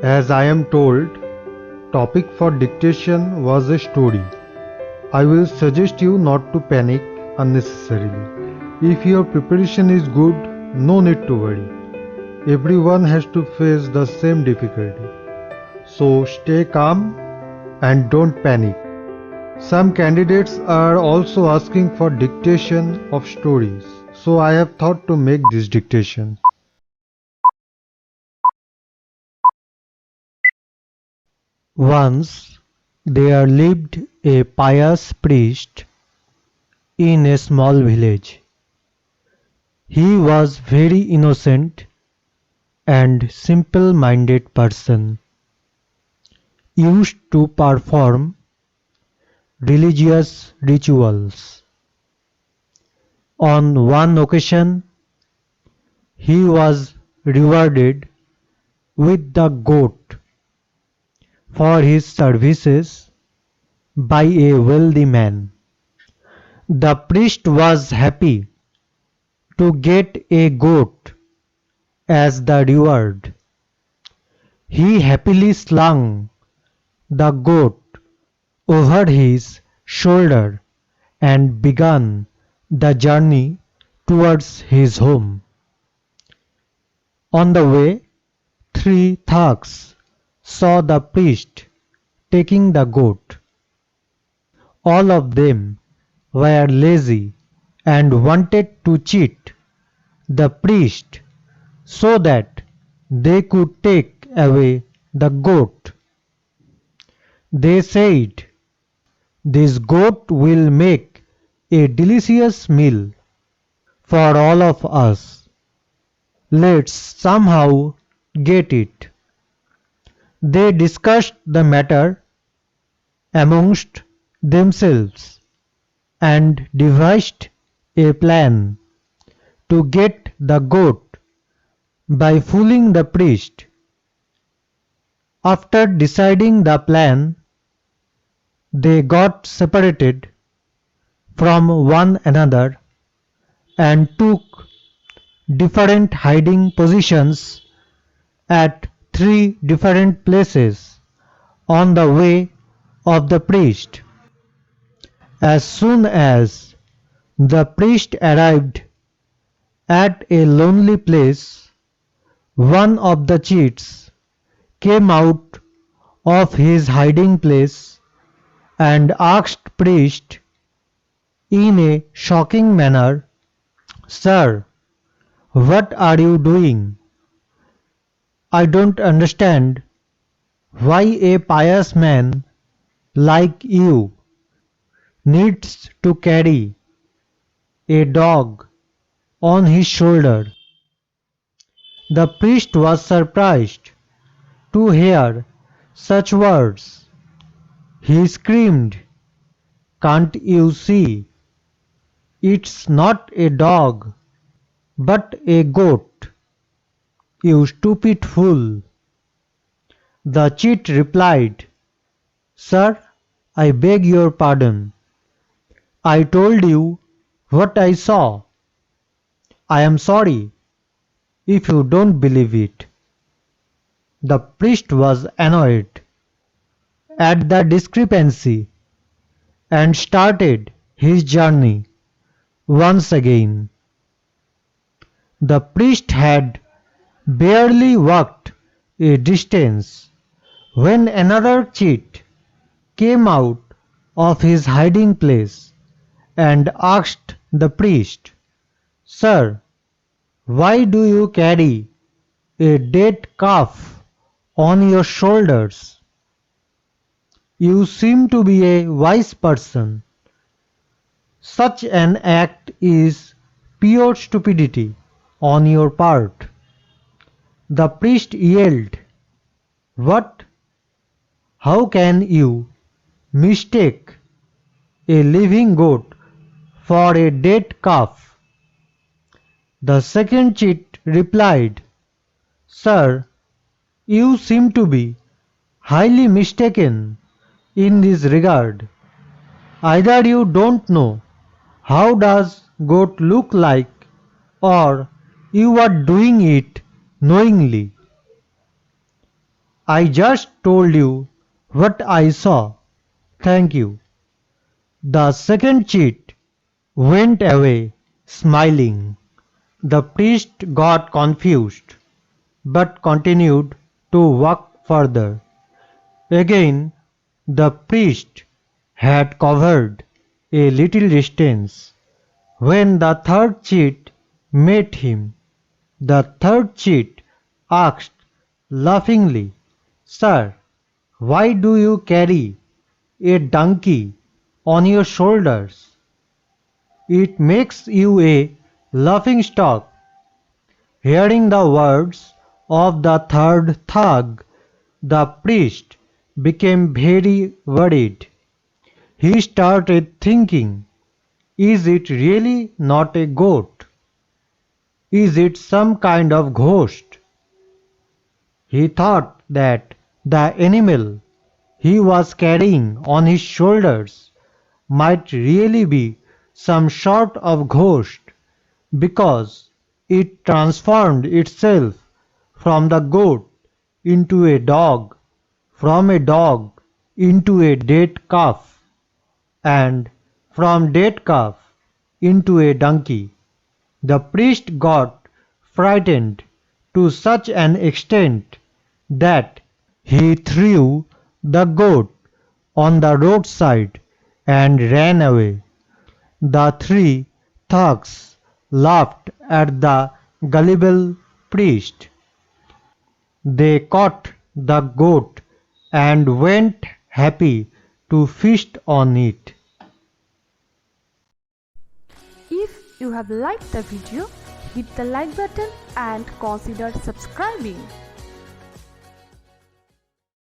As I am told, topic for dictation was a story. I will suggest you not to panic unnecessarily. If your preparation is good, no need to worry. Everyone has to face the same difficulty. So stay calm and don't panic. Some candidates are also asking for dictation of stories. So I have thought to make this dictation. Once there lived a pious priest in a small village. He was very innocent and simple-minded person, used to perform religious rituals. On one occasion, he was rewarded with the goat for his services by a wealthy man. The priest was happy to get a goat as the reward. He happily slung the goat over his shoulder and began the journey towards his home. On the way, three thugs saw the priest taking the goat. All of them were lazy and wanted to cheat the priest so that they could take away the goat. They said, "This goat will make a delicious meal for all of us. Let's somehow get it." They discussed the matter amongst themselves and devised a plan to get the goat by fooling the priest. After deciding the plan, they got separated from one another and took different hiding positions at three different places on the way of the priest. As soon as the priest arrived at a lonely place, one of the cheats came out of his hiding place and asked priest in a shocking manner, "Sir, what are you doing? I don't understand why a pious man like you needs to carry a dog on his shoulder." The priest was surprised to hear such words. He screamed, "Can't you see? It's not a dog, but a goat, you stupid fool." The cheat replied, "Sir, I beg your pardon. I told you what I saw. I am sorry if you don't believe it." The priest was annoyed at the discrepancy and started his journey once again. The priest had barely walked a distance when another cheat came out of his hiding place and asked the priest, "Sir, why do you carry a dead calf on your shoulders? You seem to be a wise person. Such an act is pure stupidity on your part." The priest yelled, "What? How can you mistake a living goat for a dead calf?" The second cheat replied, "Sir, you seem to be highly mistaken in this regard. Either you don't know how does goat look like, or you are doing it knowingly." I just told you what I saw. Thank you. The second cheat went away smiling. The priest got confused, but continued to walk further. Again, the priest had covered a little distance when the third cheat met him. The third cheat asked laughingly, "Sir, why do you carry a donkey on your shoulders? It makes you a laughing stock." Hearing the words of the third thug, the priest became very worried. He started thinking, is it really not a goat? Is it some kind of ghost? He thought that the animal he was carrying on his shoulders might really be some sort of ghost because it transformed itself from the goat into a dog, from a dog into a dead calf, and from dead calf into a donkey. The priest got frightened to such an extent that he threw the goat on the roadside and ran away. The three thugs laughed at the gullible priest. They caught the goat and went happy to feast on it. If you have liked the video, hit the like button and consider subscribing.